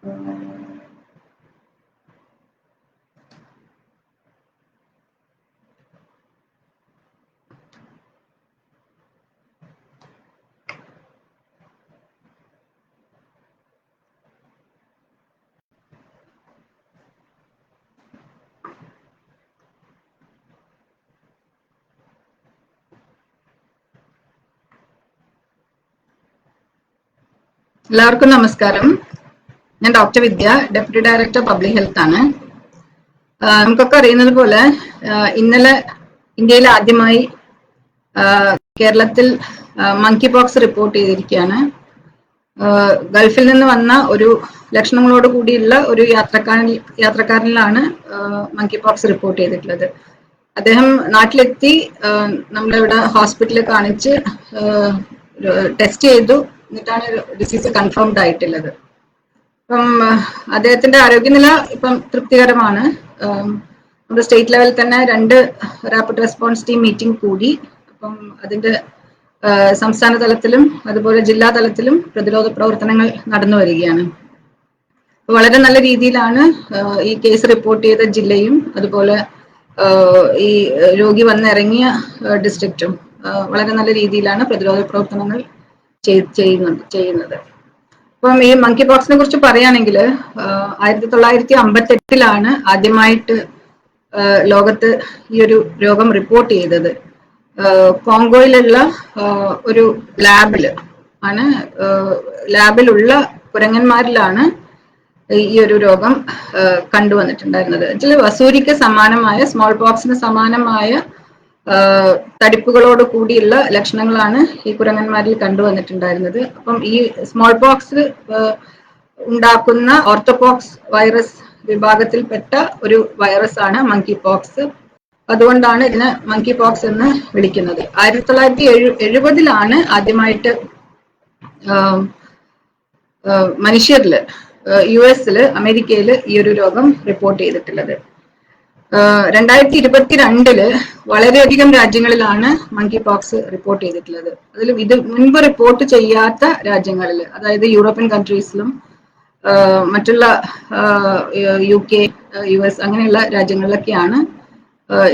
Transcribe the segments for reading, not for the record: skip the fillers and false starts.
എല്ലാവർക്കും നമസ്കാരം. ഞാൻ ഡോക്ടർ വിദ്യ, ഡെപ്യൂട്ടി ഡയറക്ടർ പബ്ലിക് ഹെൽത്ത് ആണ്. നമുക്കൊക്കെ അറിയുന്നത് പോലെ ഇന്നലെ ഇന്ത്യയിൽ ആദ്യമായി കേരളത്തിൽ മങ്കി പോക്സ് റിപ്പോർട്ട് ചെയ്തിരിക്കുകയാണ്. ഗൾഫിൽ നിന്ന് വന്ന ഒരു ലക്ഷണങ്ങളോട് കൂടിയുള്ള ഒരു യാത്രക്കാരനിലാണ് മങ്കി പോക്സ് റിപ്പോർട്ട് ചെയ്തിട്ടുള്ളത്. അദ്ദേഹം നാട്ടിലെത്തി നമ്മുടെ ഇവിടെ ഹോസ്പിറ്റലിൽ കാണിച്ച് ടെസ്റ്റ് ചെയ്തു, എന്നിട്ടാണ് ഡിസീസ് കൺഫേംഡ് ആയിട്ടുള്ളത്. അപ്പം അദ്ദേഹത്തിന്റെ ആരോഗ്യനില ഇപ്പം തൃപ്തികരമാണ്. നമ്മുടെ സ്റ്റേറ്റ് ലെവലിൽ തന്നെ 2 റാപ്പിഡ് റെസ്പോൺസ് ടീം മീറ്റിംഗ് കൂടി. അപ്പം അതിന്റെ സംസ്ഥാന തലത്തിലും അതുപോലെ ജില്ലാ തലത്തിലും പ്രതിരോധ പ്രവർത്തനങ്ങൾ നടന്നു വരികയാണ്. വളരെ നല്ല രീതിയിലാണ് ഈ കേസ് റിപ്പോർട്ട് ചെയ്ത ജില്ലയും അതുപോലെ ഈ രോഗി വന്നിറങ്ങിയ ഡിസ്ട്രിക്റ്റും വളരെ നല്ല രീതിയിലാണ് പ്രതിരോധ പ്രവർത്തനങ്ങൾ ചെയ്യുന്നത്. അപ്പം ഈ മങ്കി പോക്സിനെ കുറിച്ച് പറയുകയാണെങ്കിൽ 1958 ആദ്യമായിട്ട് ലോകത്ത് ഈ ഒരു രോഗം റിപ്പോർട്ട് ചെയ്തത്. കോങ്കോയിലുള്ള ഒരു ലാബിലുള്ള കുരങ്ങന്മാരിലാണ് ഈ ഒരു രോഗം കണ്ടുവന്നിട്ടുണ്ടായിരുന്നത്. ഇതിൽ വസൂരിക്ക് സമാനമായ, സ്മോൾ പോക്സിന് സമാനമായ തടിപ്പുകളോട് കൂടിയുള്ള ലക്ഷണങ്ങളാണ് ഈ കുരങ്ങന്മാരിൽ കണ്ടുവന്നിട്ടുണ്ടായിരുന്നത്. അപ്പം ഈ സ്മോൾ പോക്സ് ഉണ്ടാക്കുന്ന ഓർത്തോപോക്സ് വൈറസ് വിഭാഗത്തിൽപ്പെട്ട ഒരു വൈറസ് ആണ് മങ്കി പോക്സ്. അതുകൊണ്ടാണ് ഇതിനെ മങ്കി പോക്സ് എന്ന് വിളിക്കുന്നത്. 1970 ആദ്യമായിട്ട് മനുഷ്യരില് US-ല് അമേരിക്കയിൽ ഈ ഒരു രോഗം റിപ്പോർട്ട് ചെയ്തിട്ടുള്ളത്. 2022 വളരെയധികം രാജ്യങ്ങളിലാണ് മങ്കി പോക്സ് റിപ്പോർട്ട് ചെയ്തിട്ടുള്ളത്. അതിൽ ഇത് മുൻപ് റിപ്പോർട്ട് ചെയ്യാത്ത രാജ്യങ്ങളിൽ, അതായത് യൂറോപ്യൻ കൺട്രീസിലും മറ്റുള്ള UK, US അങ്ങനെയുള്ള രാജ്യങ്ങളിലൊക്കെയാണ്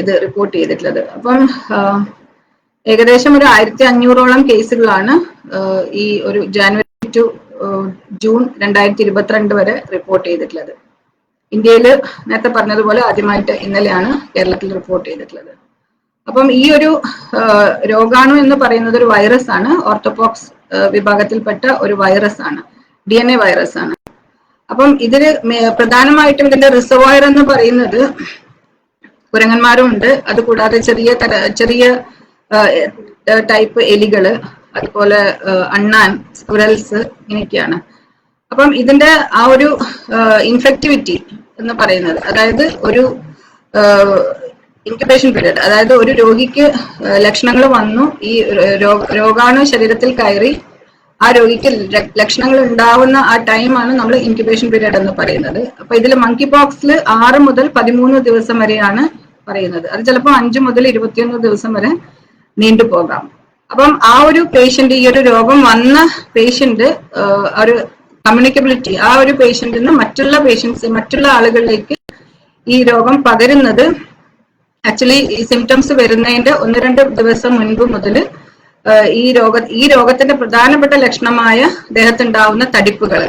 ഇത് റിപ്പോർട്ട് ചെയ്തിട്ടുള്ളത്. അപ്പം ഏകദേശം ഒരു 1500ഓളം കേസുകളാണ് ഈ ഒരു ജനുവരി ടു ജൂൺ 2022 വരെ റിപ്പോർട്ട് ചെയ്തിട്ടുള്ളത്. ഇന്ത്യയിൽ നേരത്തെ പറഞ്ഞതുപോലെ ആദ്യമായിട്ട് ഇന്നലെയാണ് കേരളത്തിൽ റിപ്പോർട്ട് ചെയ്തിട്ടുള്ളത്. അപ്പം ഈ ഒരു രോഗാണു എന്ന് പറയുന്നത് ഒരു വൈറസ് ആണ്, ഓർത്തോപോക്സ് വിഭാഗത്തിൽപ്പെട്ട ഒരു വൈറസ് ആണ്, DNA വൈറസ് ആണ്. അപ്പം ഇതിൽ പ്രധാനമായിട്ടും ഇതിന്റെ റിസർവോയർ എന്ന് പറയുന്നത് കുരങ്ങന്മാരും ഉണ്ട്, അതുകൂടാതെ ചെറിയ ടൈപ്പ് എലികള്, അതുപോലെ അണ്ണാൻ, സ്കുരൽസ്, ഇങ്ങനെയൊക്കെയാണ്. അപ്പം ഇതിന്റെ ആ ഒരു ഇൻഫെക്ടിവിറ്റി എന്ന് പറയുന്നത്, അതായത് ഒരു ഇൻക്യുബേഷൻ പീരീഡ്, അതായത് ഒരു രോഗിക്ക് ലക്ഷണങ്ങൾ വന്നു, ഈ രോഗാണു ശരീരത്തിൽ കയറി ആ രോഗിക്ക് ലക്ഷണങ്ങൾ ഉണ്ടാവുന്ന ആ ടൈമാണ് നമ്മൾ ഇൻക്യുബേഷൻ പീരീഡ് എന്ന് പറയുന്നത്. അപ്പൊ ഇതിൽ മങ്കി പോക്സിൽ 6 മുതൽ 13 ദിവസം വരെയാണ് പറയുന്നത്. അത് ചിലപ്പോൾ 5 മുതൽ 21 ദിവസം വരെ നീണ്ടുപോകാം. അപ്പം ആ ഒരു പേഷ്യന്റ്, ഈ ഒരു രോഗം വന്ന പേഷ്യന്റ് ഒരു കമ്മ്യൂണിക്കബിലിറ്റി, ആ ഒരു പേഷ്യന്റിന് മറ്റുള്ള ആളുകളിലേക്ക് ഈ രോഗം പകരുന്നത് ആക്ച്വലി ഈ സിംറ്റംസ് വരുന്നതിന്റെ 1-2 ദിവസം മുൻപ് മുതൽ ഈ രോഗത്തിന്റെ പ്രധാനപ്പെട്ട ലക്ഷണമായ ദേഹത്തുണ്ടാവുന്ന തടിപ്പുകൾ,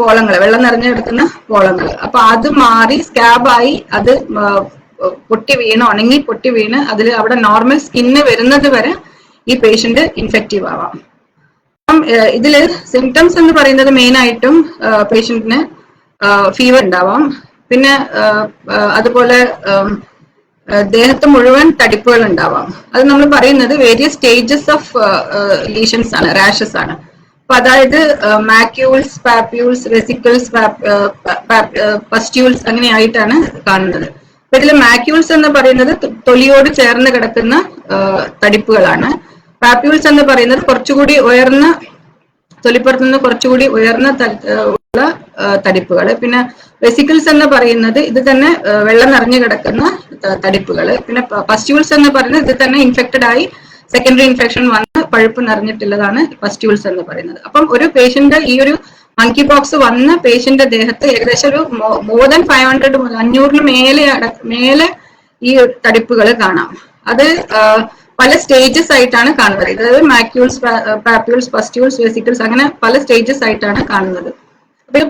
പോളങ്ങൾ, വെള്ളം നിറഞ്ഞു കിടക്കുന്ന പോളങ്ങൾ, അപ്പൊ അത് മാറി സ്കാബായി അത് ഉണങ്ങി പൊട്ടി വീണ് അവിടെ നോർമൽ സ്കിന്ന് വരുന്നത് വരെ ഈ പേഷ്യന്റ് ഇൻഫെക്റ്റീവ് ആവാം. അപ്പം ഇതില് സിംറ്റംസ് എന്ന് പറയുന്നത് മെയിൻ ആയിട്ടും പേഷ്യന്റിന് ഫീവർ ഉണ്ടാവാം, പിന്നെ അതുപോലെ ദേഹത്ത് മുഴുവൻ തടിപ്പുകൾ ഉണ്ടാവാം. അത് നമ്മൾ പറയുന്നത് വേരിയസ് സ്റ്റേജസ് ഓഫ് ലീഷൻസ് ആണ്, റാഷസ് ആണ്. അപ്പൊ അതായത് മാക്യൂൾസ്, പാപ്യൂൾസ്, വെസിക്കിൾസ്, പസ്റ്റ്യൂൾസ് അങ്ങനെയായിട്ടാണ് കാണുന്നത്. അപ്പൊ ഇതിൽ മാക്യൂൾസ് എന്ന് പറയുന്നത് തൊലിയോട് ചേർന്ന് കിടക്കുന്ന തടിപ്പുകളാണ്. പാപ്യൂൾസ് എന്ന് പറയുന്നത് കുറച്ചുകൂടി ഉയർന്ന, തൊലിപ്പുറത്ത് നിന്ന് കുറച്ചുകൂടി ഉയർന്ന ഉള്ള തടിപ്പുകൾ. പിന്നെ വെസിക്കിൾസ് എന്ന് പറയുന്നത് ഇത് തന്നെ വെള്ളം നിറഞ്ഞു കിടക്കുന്ന തടിപ്പുകൾ. പിന്നെ പസ്റ്റ്യൂൾസ് എന്ന് പറയുന്നത് ഇത് തന്നെ ഇൻഫെക്റ്റഡ് ആയി സെക്കൻഡറി ഇൻഫെക്ഷൻ വന്ന് പഴുപ്പ് നിറഞ്ഞിട്ടുള്ളതാണ് പസ്റ്റ്യൂൾസ് എന്ന് പറയുന്നത്. അപ്പം ഒരു പേഷ്യന്റ് ഈ ഒരു മങ്കി പോക്സ് വന്ന പേഷ്യന്റ് ദേഹത്ത് ഏകദേശം ഒരു മോർ ദാൻ 500 500 മേലെ ഈ തടിപ്പുകൾ കാണാം. അത് പല സ്റ്റേജസ് ആയിട്ടാണ് കാണുന്നത്. അതായത് മാക്യൂൾസ്, പാപ്യൂൾസ്, പസ്റ്റ്യൂൾസ്, വെസിക്കിൾസ്, അങ്ങനെ പല സ്റ്റേജസ് ആയിട്ടാണ് കാണുന്നത്. അപ്പൊ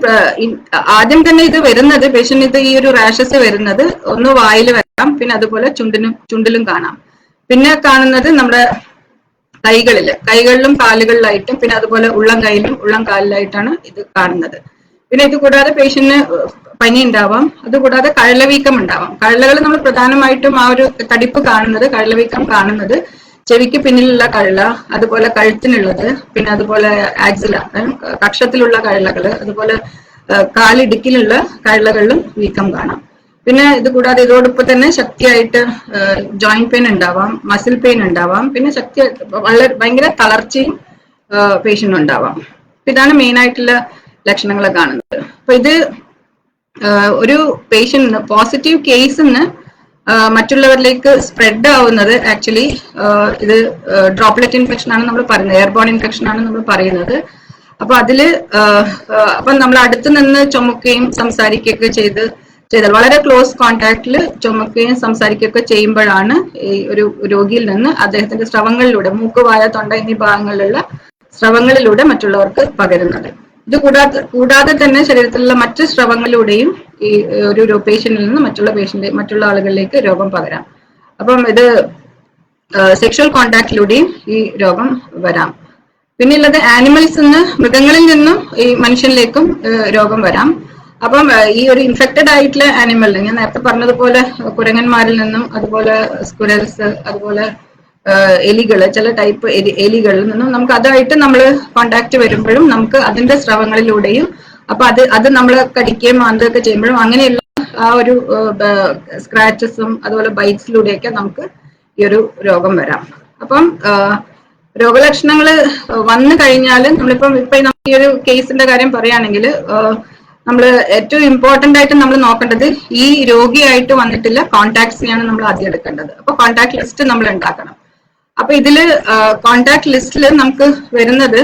ആദ്യം തന്നെ ഇത് വരുന്നത് പേഷ്യന്റ് ഇത് ഈ ഒരു റാഷസ് വരുന്നത് ഒന്ന് വായിൽ വരാം, പിന്നെ അതുപോലെ ചുണ്ടിലും കാണാം. പിന്നെ കാണുന്നത് നമ്മുടെ കൈകളിലും കാലുകളിലായിട്ടും പിന്നെ അതുപോലെ ഉള്ളം കൈയിലും ഉള്ളം കാലിലായിട്ടാണ് ഇത് കാണുന്നത്. പിന്നെ ഇത് കൂടാതെ പേഷ്യന്റിന് പനി ഉണ്ടാവാം, അതുകൂടാതെ കഴലവീക്കം ഉണ്ടാവാം. കഴലകൾ നമ്മൾ പ്രധാനമായിട്ടും ആ ഒരു തടിപ്പ് കാണുന്നത്, കഴലവീക്കം കാണുന്നത് ചെവിക്ക് പിന്നിലുള്ള കഴല, അതുപോലെ കഴുത്തിനുള്ളത്, പിന്നെ അതുപോലെ ആക്സില കക്ഷത്തിലുള്ള കഴലകള്, അതുപോലെ കാലിടുക്കിലുള്ള കഴലകളിലും വീക്കം കാണാം. പിന്നെ ഇത് കൂടാതെ ഇതോടൊപ്പം തന്നെ ശക്തിയായിട്ട് ജോയിന്റ് പെയിൻ ഉണ്ടാവാം, മസിൽ പെയിൻ ഉണ്ടാവാം, പിന്നെ ഭയങ്കര തളർച്ചയും പേഷ്യന്റ് ഉണ്ടാവാം. ഇതാണ് മെയിൻ ആയിട്ടുള്ള ലക്ഷണങ്ങൾ കാണുന്നത്. അപ്പൊ ഇത് ഒരു പേഷ്യന്റ് പോസിറ്റീവ് കേസിന് മറ്റുള്ളവരിലേക്ക് സ്പ്രെഡ് ആവുന്നത് ആക്ച്വലി ഇത് ഡ്രോപ്ലെറ്റ് ഇൻഫെക്ഷൻ ആണ് നമ്മൾ പറയുന്നത്, എയർബോൺ ഇൻഫെക്ഷൻ ആണ് നമ്മൾ പറയുന്നത്. അപ്പൊ അതില് അപ്പൊ നമ്മൾ അടുത്ത് നിന്ന് ചുമക്കുകയും സംസാരിക്കുകയൊക്കെ ചെയ്താൽ വളരെ ക്ലോസ് കോണ്ടാക്റ്റിൽ ചുമക്കുകയും സംസാരിക്കുകയൊക്കെ ചെയ്യുമ്പോഴാണ് ഈ ഒരു രോഗിയിൽ നിന്ന് അദ്ദേഹത്തിന്റെ സ്രവങ്ങളിലൂടെ, മൂക്ക്, വായ, തൊണ്ട എന്നീ ഭാഗങ്ങളിലുള്ള സ്രവങ്ങളിലൂടെ മറ്റുള്ളവർക്ക് പകരുന്നത്. ഇത് കൂടാതെ തന്നെ ശരീരത്തിലുള്ള മറ്റ് സ്രവങ്ങളിലൂടെയും ഈ ഒരു പേഷ്യന്റിൽ നിന്ന് മറ്റുള്ള ആളുകളിലേക്ക് രോഗം പകരാം. അപ്പം ഇത് സെക്ഷൽ കോണ്ടാക്റ്റിലൂടെയും ഈ രോഗം വരാം. പിന്നെയുള്ളത് ആനിമൽസിൽ നിന്ന്, മൃഗങ്ങളിൽ നിന്നും ഈ മനുഷ്യനിലേക്കും രോഗം വരാം. അപ്പം ഈ ഒരു ഇൻഫെക്റ്റഡ് ആയിട്ടുള്ള ആനിമലിന് ഞാൻ നേരത്തെ പറഞ്ഞതുപോലെ കുരങ്ങന്മാരിൽ നിന്നും, അതുപോലെ സ്കുരൽസ്, അതുപോലെ എലികള്, ചില ടൈപ്പ് എലികളിൽ നിന്നും നമുക്ക് അതായിട്ട് നമ്മൾ കോണ്ടാക്ട് വരുമ്പോഴും നമുക്ക് അതിന്റെ സ്രവങ്ങളിലൂടെയും, അപ്പൊ അത് നമ്മൾ കടിക്കുകയും മാന്തുകയൊക്കെ ചെയ്യുമ്പോഴും അങ്ങനെയുള്ള ആ ഒരു സ്ക്രാച്ചസും അതുപോലെ ബൈറ്റ്സിലൂടെയൊക്കെ നമുക്ക് ഈ ഒരു രോഗം വരാം. അപ്പം രോഗലക്ഷണങ്ങൾ വന്നു കഴിഞ്ഞാൽ ഇപ്പൊ ഈ ഒരു കേസിന്റെ കാര്യം പറയുകയാണെങ്കിൽ നമ്മൾ ഏറ്റവും ഇമ്പോർട്ടന്റ് ആയിട്ട് നമ്മൾ നോക്കേണ്ടത് ഈ രോഗിയായിട്ട് വന്നിട്ടില്ല കോണ്ടാക്ട്സിനെയാണ് നമ്മൾ ആദ്യം എടുക്കേണ്ടത്. അപ്പൊ കോണ്ടാക്ട് ലിസ്റ്റ് നമ്മൾ ഉണ്ടാക്കണം. അപ്പൊ ഇതില് കോണ്ടാക്ട് ലിസ്റ്റിൽ നമുക്ക് വരുന്നത്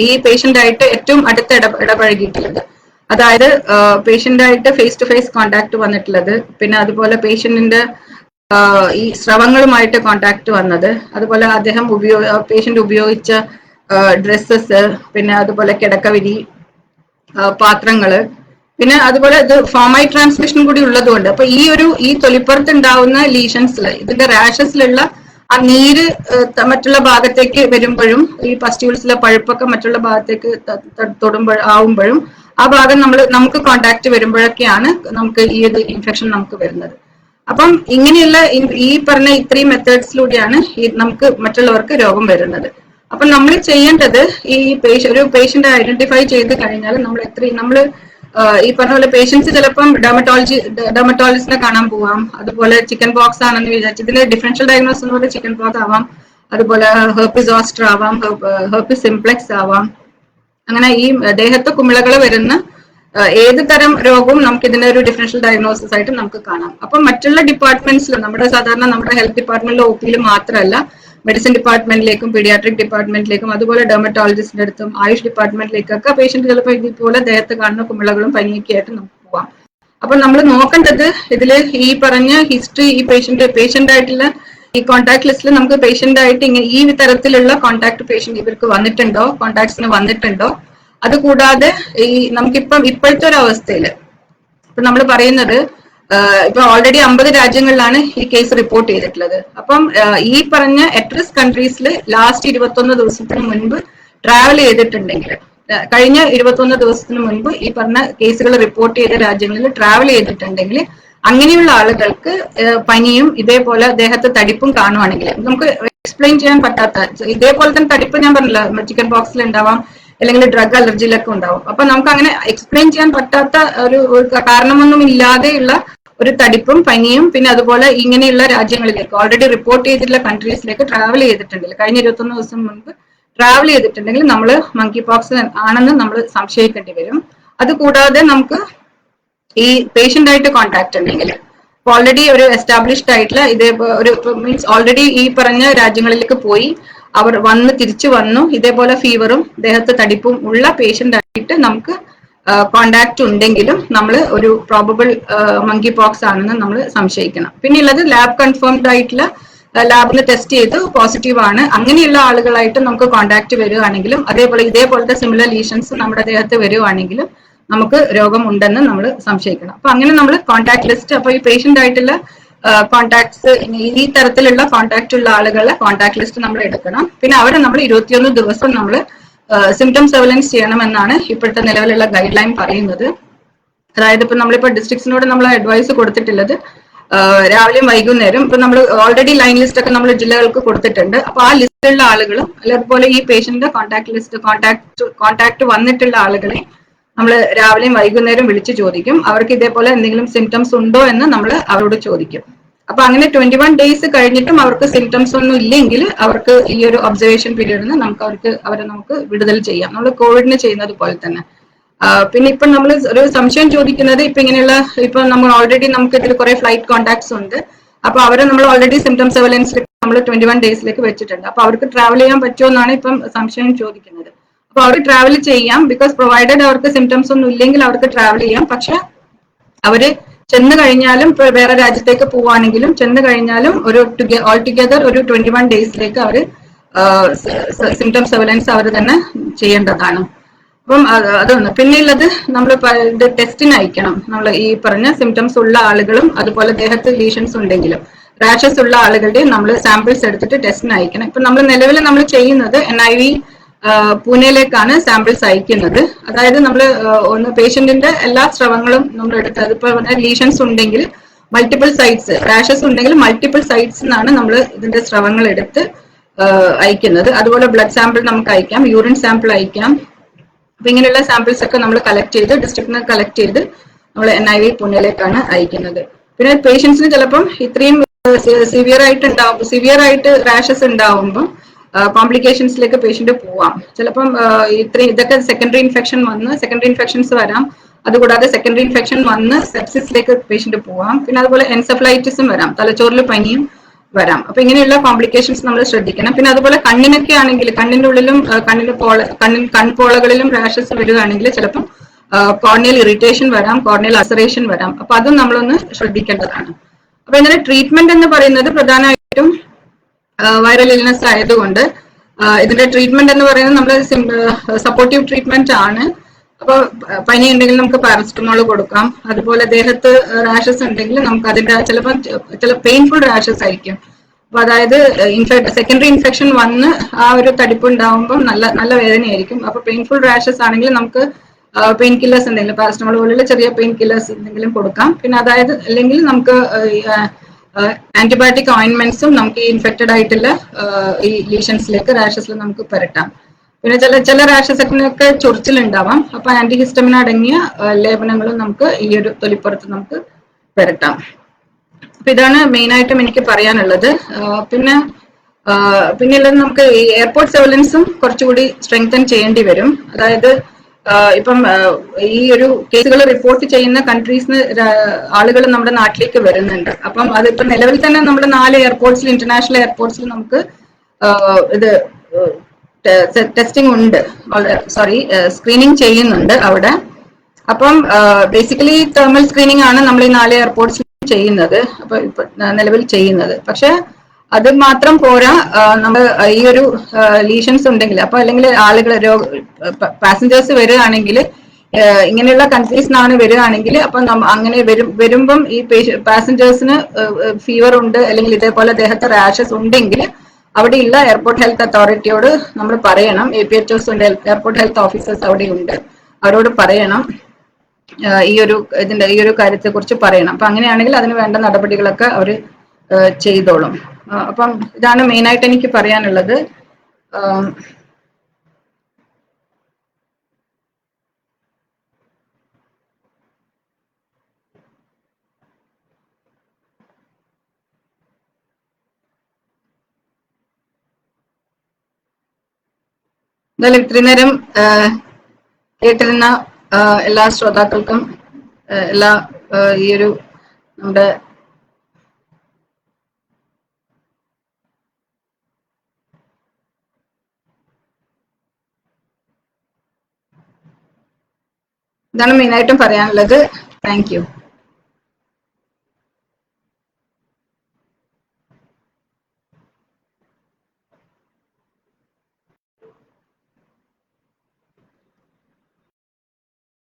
ഈ പേഷ്യന്റ് ആയിട്ട് ഏറ്റവും അടുത്ത് ഇടപഴകിയിട്ടുള്ളത്, അതായത് പേഷ്യന്റ് ആയിട്ട് ഫേസ് ടു ഫേസ് കോണ്ടാക്ട് വന്നിട്ടുള്ളത്, പിന്നെ അതുപോലെ പേഷ്യന്റിന്റെ ഈ സ്രവങ്ങളുമായിട്ട് കോണ്ടാക്ട് വന്നത്, അതുപോലെ അദ്ദേഹം പേഷ്യന്റ് ഉപയോഗിച്ച ഡ്രസ്സസ്, പിന്നെ അതുപോലെ കിടക്കവിരി, പാത്രങ്ങള്, പിന്നെ അതുപോലെ ഇത് ഫോമൈ ട്രാൻസ്മിഷൻ കൂടി ഉള്ളതുകൊണ്ട് അപ്പൊ ഈ തൊലിപ്പുറത്ത് ഉണ്ടാവുന്ന ലീഷൻസിൽ, ഇതിന്റെ റാഷസിലുള്ള ആ നീര് മറ്റുള്ള ഭാഗത്തേക്ക് വരുമ്പോഴും, ഈ പസ്റ്റ്യൂൾസിലെ പഴുപ്പൊക്കെ മറ്റുള്ള ഭാഗത്തേക്ക് ആവുമ്പോഴും ആ ഭാഗം നമുക്ക് കോണ്ടാക്ട് വരുമ്പോഴൊക്കെയാണ് നമുക്ക് ഈ ഒരു ഇൻഫെക്ഷൻ നമുക്ക് വരുന്നത്. അപ്പം ഇങ്ങനെയുള്ള ഈ പറഞ്ഞ ഇത്രയും മെത്തേഡ്സിലൂടെയാണ് നമുക്ക് മറ്റുള്ളവർക്ക് രോഗം വരുന്നത്. അപ്പൊ നമ്മൾ ചെയ്യേണ്ടത് ഈ ഒരു പേഷ്യന്റ് ഐഡന്റിഫൈ ചെയ്ത് കഴിഞ്ഞാൽ നമ്മൾ ഈ പറഞ്ഞ പോലെ പേഷ്യൻസ് ചിലപ്പം ഡെർമറ്റോളജിസ്റ്റിനെ കാണാൻ പോവാം. അതുപോലെ ചിക്കൻ പോക്സ് ആണെന്ന് വിചാരിച്ചു ഇതിന്റെ ഡിഫറൻഷ്യൽ ഡയഗ്നോസ് എന്ന് പറഞ്ഞാൽ ചിക്കൻ പോക്സ് ആവാം, അതുപോലെ ഹെർപ്പിസ് സോസ്റ്റർ ആവാം, ഹെർപ്പിസ് സിംപ്ലെക്സ് ആവാം. അങ്ങനെ ഈ ദേഹത്ത് കുമിളകൾ വരുന്ന ഏത് തരം രോഗവും നമുക്ക് ഇതിന്റെ ഒരു ഡിഫറൻഷ്യൽ ഡയഗ്നോസിസ് ആയിട്ട് നമുക്ക് കാണാം. അപ്പൊ മറ്റുള്ള ഡിപ്പാർട്ട്മെന്റ്സിലും നമ്മുടെ ഹെൽത്ത് ഡിപ്പാർട്ട്മെന്റിലെ ഒപിയിൽ മാത്രമല്ല, മെഡിസിൻ ഡിപ്പാർട്ട്മെന്റിലേക്കും പീഡിയാട്രിക് ഡിപ്പാർട്ട്മെന്റിലേക്കും അതുപോലെ ഡെർമറ്റോളജിസ്റ്റിന്റെ അടുത്തും ആയുഷ് ഡിപ്പാർട്ട്മെന്റിലേക്കൊക്കെ പേഷ്യന്റ് ചിലപ്പോൾ ഇതുപോലെ ദേഹത്ത് കാണുന്ന കുമിളകളും പനിയൊക്കെ ആയിട്ട് നമുക്ക് പോവാം. അപ്പൊ നമ്മൾ നോക്കേണ്ടത് ഇതില് ഈ പറഞ്ഞ ഹിസ്റ്ററി, ഈ പേഷ്യന്റ് ആയിട്ടുള്ള ഈ കോണ്ടാക്ട് ലിസ്റ്റിൽ നമുക്ക് പേഷ്യന്റ് ആയിട്ട് ഈ തരത്തിലുള്ള കോണ്ടാക്ട് പേഷ്യന്റ് ഇവർക്ക് വന്നിട്ടുണ്ടോ, കോണ്ടാക്ട്സിന് വന്നിട്ടുണ്ടോ. അതുകൂടാതെ ഈ ഇപ്പോഴത്തെ ഒരു അവസ്ഥയിൽ ഇപ്പൊ നമ്മൾ പറയുന്നത് ഇപ്പൊ ഓൾറെഡി 50 രാജ്യങ്ങളിലാണ് ഈ കേസ് റിപ്പോർട്ട് ചെയ്തിട്ടുള്ളത്. അപ്പം ഈ പറഞ്ഞ അറ്റ് റിസ്ക് കൺട്രീസിൽ ലാസ്റ്റ് 21 ദിവസത്തിന് മുൻപ് ട്രാവൽ ചെയ്തിട്ടുണ്ടെങ്കിൽ, കഴിഞ്ഞ 21 ദിവസത്തിന് മുൻപ് ഈ പറഞ്ഞ കേസുകൾ റിപ്പോർട്ട് ചെയ്ത രാജ്യങ്ങളിൽ ട്രാവൽ ചെയ്തിട്ടുണ്ടെങ്കിൽ, അങ്ങനെയുള്ള ആളുകൾക്ക് പനിയും ഇതേപോലെ ദേഹത്ത് തടിപ്പും കാണുവാണെങ്കിൽ, നമുക്ക് എക്സ്പ്ലെയിൻ ചെയ്യാൻ പറ്റാത്ത ഇതേപോലെ തന്നെ തടിപ്പ് ഞാൻ പറഞ്ഞില്ല, ചിക്കൻ പോക്സിൽ ഉണ്ടാവാം, അല്ലെങ്കിൽ ഡ്രഗ് അലർജിയിലൊക്കെ ഉണ്ടാവും. അപ്പൊ നമുക്ക് അങ്ങനെ എക്സ്പ്ലെയിൻ ചെയ്യാൻ പറ്റാത്ത ഒരു കാരണമൊന്നും ഇല്ലാതെയുള്ള ഒരു തടിപ്പും പനിയും, പിന്നെ അതുപോലെ ഇങ്ങനെയുള്ള രാജ്യങ്ങളിലേക്ക് ഓൾറെഡി റിപ്പോർട്ട് ചെയ്തിട്ടുള്ള കൺട്രീസിലേക്ക് ട്രാവൽ ചെയ്തിട്ടുണ്ടെങ്കിൽ, കഴിഞ്ഞ 21 ദിവസം മുൻപ് ട്രാവൽ ചെയ്തിട്ടുണ്ടെങ്കിൽ നമ്മൾ മങ്കി പോക്സ് ആണെന്ന് നമ്മൾ സംശയിക്കേണ്ടി വരും. അതുകൂടാതെ നമുക്ക് ഈ പേഷ്യന്റ് ആയിട്ട് കോണ്ടാക്ട് ഉണ്ടെങ്കിൽ, ഓൾറെഡി ഒരു എസ്റ്റാബ്ലിഷ്ഡ് ആയിട്ടുള്ള ഇതേ ഒരു മീൻസ് ഓൾറെഡി ഈ പറഞ്ഞ രാജ്യങ്ങളിലേക്ക് പോയി അവർ തിരിച്ചു വന്നു, ഇതേപോലെ ഫീവറും ദേഹത്ത് തടിപ്പും ഉള്ള പേഷ്യന്റ് ആയിട്ട് നമുക്ക് കോണ്ടാക്ട് ഉണ്ടെങ്കിലും നമ്മൾ ഒരു പ്രോബബിൾ മങ്കി പോക്സ് ആണെന്ന് നമ്മൾ സംശയിക്കണം. പിന്നെ ഉള്ളത് ലാബ് കൺഫേംഡ് ആയിട്ടുള്ള ലാബിൽ ടെസ്റ്റ് ചെയ്ത് പോസിറ്റീവ് ആണ് അങ്ങനെയുള്ള ആളുകളായിട്ട് നമുക്ക് കോണ്ടാക്ട് വരികയാണെങ്കിലും അതേപോലെ ഇതേപോലത്തെ സിമിലർ ലീഷൻസ് നമ്മുടെ ദേഹത്ത് വരികയാണെങ്കിലും നമുക്ക് രോഗം ഉണ്ടെന്ന് നമ്മൾ സംശയിക്കണം. അപ്പൊ അങ്ങനെ നമ്മൾ കോണ്ടാക്ട് ലിസ്റ്റ്, അപ്പൊ ഈ പേഷ്യന്റ് ആയിട്ടുള്ള കോണ്ടാക്ട്സ്, ഈ തരത്തിലുള്ള കോണ്ടാക്ട് ഉള്ള ആളുകളെ കോണ്ടാക്ട് ലിസ്റ്റ് നമ്മൾ എടുക്കണം. പിന്നെ അവരെ നമ്മൾ 21 ദിവസം നമ്മൾ സിംറ്റം സർവൈലൻസ് ചെയ്യണമെന്നാണ് ഇപ്പോഴത്തെ നിലവിലുള്ള ഗൈഡ് ലൈൻ പറയുന്നത്. അതായത് ഇപ്പൊ നമ്മളിപ്പോ ഡിസ്ട്രിക്ട്സിനോട് നമ്മൾ അഡ്വൈസ് കൊടുത്തിട്ടുള്ളത് രാവിലെയും വൈകുന്നേരം ഇപ്പൊ നമ്മൾ ഓൾറെഡി ലൈൻ ലിസ്റ്റ് ഒക്കെ നമ്മൾ ജില്ലകൾക്ക് കൊടുത്തിട്ടുണ്ട്. അപ്പൊ ആ ലിസ്റ്റിലുള്ള ആളുകളും അതുപോലെ ഈ പേഷ്യന്റ് കോണ്ടാക്ട് ലിസ്റ്റ് കോണ്ടാക്ട് വന്നിട്ടുള്ള ആളുകളെ നമ്മൾ രാവിലെയും വൈകുന്നേരം വിളിച്ചു ചോദിക്കും. അവർക്ക് ഇതേപോലെ എന്തെങ്കിലും സിംറ്റംസ് ഉണ്ടോ എന്ന് നമ്മൾ അവരോട് ചോദിക്കും. അപ്പൊ അങ്ങനെ 21 ഡേയ്സ് കഴിഞ്ഞിട്ടും അവർക്ക് സിംറ്റംസ് ഒന്നും ഇല്ലെങ്കിൽ അവർക്ക് ഈ ഒരു ഒബ്സർവേഷൻ പീരീഡിൽ നിന്ന് അവരെ നമുക്ക് വിടുതൽ ചെയ്യാം, നമ്മൾ കോവിഡിന് ചെയ്യുന്നത് പോലെ തന്നെ. പിന്നെ ഇപ്പൊ നമ്മൾ ഒരു സംശയം ചോദിക്കുന്നത് ഇപ്പൊ ഇങ്ങനെയുള്ള ഇപ്പൊ നമ്മൾ ഓൾറെഡി നമുക്ക് ഇതിൽ കുറെ ഫ്ലൈറ്റ് കോണ്ടാക്ട്സ് ഉണ്ട്. അപ്പൊ അവരെ നമ്മൾ ഓൾറെഡി സിംറ്റം സർവൈലൻസിൽ നമ്മൾ 21 ഡേയ്സിലേക്ക് വെച്ചിട്ടുണ്ട്. അപ്പൊ അവർക്ക് ട്രാവൽ ചെയ്യാൻ പറ്റുമോ എന്നാണ് ഇപ്പം സംശയം ചോദിക്കുന്നത്. അപ്പൊ അവർ ട്രാവൽ ചെയ്യാം, ബിക്കോസ് പ്രൊവൈഡഡ് അവർക്ക് സിംറ്റംസ് ഒന്നും ഇല്ലെങ്കിൽ അവർക്ക് ട്രാവൽ ചെയ്യാം. പക്ഷെ അവര് ചെന്ന് കഴിഞ്ഞാലും ഇപ്പൊ വേറെ രാജ്യത്തേക്ക് പോവുകയാണെങ്കിലും ചെന്ന് കഴിഞ്ഞാലും ഒരു ഓൾ ടുഗെദർ ഒരു 21 ഡേയ്സിലേക്ക് അവർ സിംറ്റം സർവൈലൻസ് അവർ തന്നെ ചെയ്യേണ്ടതാണ്. അപ്പം അതൊന്ന്. പിന്നെ ഉള്ളത് നമ്മൾ ഇത് ടെസ്റ്റിന് അയക്കണം. നമ്മൾ ഈ പറഞ്ഞ സിംറ്റംസ് ഉള്ള ആളുകളും അതുപോലെ ദേഹത്ത് ലീഷൻസ് ഉണ്ടെങ്കിലും റാഷസ് ഉള്ള ആളുകളുടെയും നമ്മൾ സാമ്പിൾസ് എടുത്തിട്ട് ടെസ്റ്റിന് അയക്കണം. ഇപ്പൊ നമ്മൾ നിലവിൽ നമ്മൾ ചെയ്യുന്നത് NIV പൂനെയിലേക്കാണ് സാമ്പിൾസ് അയക്കുന്നത്. അതായത് നമ്മൾ ഒന്ന് പേഷ്യന്റിന്റെ എല്ലാ സ്രവങ്ങളും നമ്മൾ എടുത്ത്, അതിപ്പോ ലീഷൻസ് ഉണ്ടെങ്കിൽ മൾട്ടിപ്പിൾ സൈറ്റ്സ്, റാഷസ് ഉണ്ടെങ്കിൽ മൾട്ടിപ്പിൾ സൈറ്റ്സ് എന്നാണ് നമ്മൾ ഇതിന്റെ സ്രവങ്ങൾ എടുത്ത് അയക്കുന്നത്. അതുപോലെ ബ്ലഡ് സാമ്പിൾ നമുക്ക് അയക്കാം, യൂറിൻ സാമ്പിൾ അയക്കാം. അപ്പൊ ഇങ്ങനെയുള്ള സാമ്പിൾസ് ഒക്കെ നമ്മൾ കളക്ട് ചെയ്ത് ഡിസ്ട്രിക്റ്റിന് കളക്ട് ചെയ്ത് നമ്മൾ NIV പൂനെയിലേക്കാണ് അയക്കുന്നത്. പിന്നെ പേഷ്യൻസിന് ചിലപ്പം ഇത്രയും സിവിയർ ആയിട്ട് റാഷസ് ഉണ്ടാവുമ്പോൾ കോംപ്ലിക്കേഷൻസിലേക്ക് പേഷ്യന്റ് പോവാം. ചിലപ്പം ഇതൊക്കെ സെക്കൻഡറി ഇൻഫെക്ഷൻസ് വരാം. അതുകൂടാതെ സെക്കൻഡറി ഇൻഫെക്ഷൻ വന്ന് സെപ്സിസിലേക്ക് പേഷ്യന്റ് പോവാം. പിന്നെ അതുപോലെ എൻസെഫലൈറ്റിസും വരാം, തലച്ചോറിൽ പനിയും വരാം. അപ്പൊ ഇങ്ങനെയുള്ള കോംപ്ലിക്കേഷൻസ് നമ്മൾ ശ്രദ്ധിക്കണം. പിന്നെ അതുപോലെ കണ്ണിനൊക്കെ ആണെങ്കിൽ കണ്ണിന്റെ ഉള്ളിലും കൺപോളകളിലും റാഷസ് വരികയാണെങ്കിൽ ചിലപ്പം കോർണിയൽ ഇറിറ്റേഷൻ വരാം, കോർണിയൽ അസറേഷൻ വരാം. അപ്പൊ അതും നമ്മളൊന്ന് ശ്രദ്ധിക്കേണ്ടതാണ്. അപ്പൊ ഇതിന്റെ ട്രീറ്റ്മെന്റ് എന്ന് പറയുന്നത് പ്രധാനമായിട്ടും വൈറൽ ഇൽനെസ് ആയതുകൊണ്ട് ഇതിന്റെ ട്രീറ്റ്മെന്റ് എന്ന് പറയുന്നത് നമ്മൾ സപ്പോർട്ടീവ് ട്രീറ്റ്മെന്റ് ആണ്. അപ്പൊ പനി ഉണ്ടെങ്കിൽ നമുക്ക് പാരസിറ്റമോൾ കൊടുക്കാം. അതുപോലെ ദേഹത്ത് റാഷസ് ഉണ്ടെങ്കിൽ നമുക്ക് അതിന്റെ ചില പെയിൻഫുൾ റാഷസ് ആയിരിക്കും. അപ്പൊ അതായത് സെക്കൻഡറി ഇൻഫെക്ഷൻ വന്ന് ആ ഒരു തടിപ്പ് ഉണ്ടാവുമ്പോൾ നല്ല വേദനയായിരിക്കും. അപ്പൊ പെയിൻഫുൾ റാഷസ് ആണെങ്കിൽ നമുക്ക് പെയിൻ കില്ലേഴ്സ് എന്തെങ്കിലും പാരസിറ്റമോൾ പോലുള്ള ചെറിയ പെയിൻ കില്ലേഴ്സ് എന്തെങ്കിലും കൊടുക്കാം. പിന്നെ അതായത് അല്ലെങ്കിൽ നമുക്ക് ആന്റിബയോട്ടിക് ഓയിന്റ്മെന്റ്സും നമുക്ക് ഈ ഇൻഫെക്റ്റഡ് ആയിട്ടുള്ള ഈ ലീഷൻസിലേക്ക് റാഷസിൽ നമുക്ക് പുരട്ടാം. പിന്നെ ചില റാഷസൊക്കെ ചൊറിച്ചിലുണ്ടാവാം. അപ്പൊ ആന്റിഹിസ്റ്റമിൻ അടങ്ങിയ ലേപനങ്ങളും നമുക്ക് ഈ ഒരു തൊലിപ്പുറത്ത് നമുക്ക് പുരട്ടാം. അപ്പൊ ഇതാണ് മെയിൻ ആയിട്ടും എനിക്ക് പറയാനുള്ളത്. പിന്നെയുള്ളത് നമുക്ക് ഈ എയർപോർട്ട് സർവൈലൻസും കുറച്ചുകൂടി സ്ട്രെങ്തൻ ചെയ്യേണ്ടി വരും. അതായത് ഇപ്പം ഈ ഒരു കേസുകൾ റിപ്പോർട്ട് ചെയ്യുന്ന കൺട്രീസിന് ആളുകൾ നമ്മുടെ നാട്ടിലേക്ക് വരുന്നുണ്ട്. അപ്പം അതിപ്പോ നിലവിൽ തന്നെ നമ്മുടെ 4 എയർപോർട്ട്സിൽ, ഇന്റർനാഷണൽ എയർപോർട്ട്സിൽ നമുക്ക് ഇത് ടെസ്റ്റിംഗ് ഉണ്ട്, സ്ക്രീനിങ് ചെയ്യുന്നുണ്ട് അവിടെ. അപ്പം ബേസിക്കലി തെർമൽ സ്ക്രീനിങ് ആണ് നമ്മൾ ഈ 4 എയർപോർട്ട്സിൽ ചെയ്യുന്നത്, അപ്പൊ ഇപ്പൊ നിലവിൽ ചെയ്യുന്നത്. പക്ഷെ അത് മാത്രം പോരാ, നമ്മൾ ഈ ഒരു ലീഷൻസ് ഉണ്ടെങ്കിൽ അപ്പൊ അല്ലെങ്കിൽ പാസഞ്ചേഴ്സ് വരികയാണെങ്കിൽ ഇങ്ങനെയുള്ള കൺട്രീസിനാണ് വരികയാണെങ്കിൽ അപ്പൊ അങ്ങനെ വരുമ്പം ഈ പാസഞ്ചേഴ്സിന് ഫീവർ ഉണ്ട് അല്ലെങ്കിൽ ഇതേപോലെ ദേഹത്ത് റാഷസ് ഉണ്ടെങ്കിൽ അവിടെയുള്ള എയർപോർട്ട് ഹെൽത്ത് അതോറിറ്റിയോട് നമ്മൾ പറയണം. APHOs ഉണ്ട്, എയർപോർട്ട് ഹെൽത്ത് ഓഫീസേഴ്സ് അവിടെ ഉണ്ട്, അവരോട് പറയണം ഈ ഒരു കാര്യത്തെ കുറിച്ച് പറയണം. അപ്പൊ അങ്ങനെയാണെങ്കിൽ അതിന് വേണ്ട നടപടികളൊക്കെ അവർ ചെയ്തോളും. അപ്പം ഇതാണ് മെയിൻ ആയിട്ട് എനിക്ക് പറയാനുള്ളത്. എന്നാലും ഇത്രയും നേരം കേട്ടിരുന്ന എല്ലാ ശ്രോതാക്കൾക്കും ഈ ഒരു നമ്മുടെ ഇതാണ് മെയിനായിട്ടും പറയാനുള്ളത്. Thank you.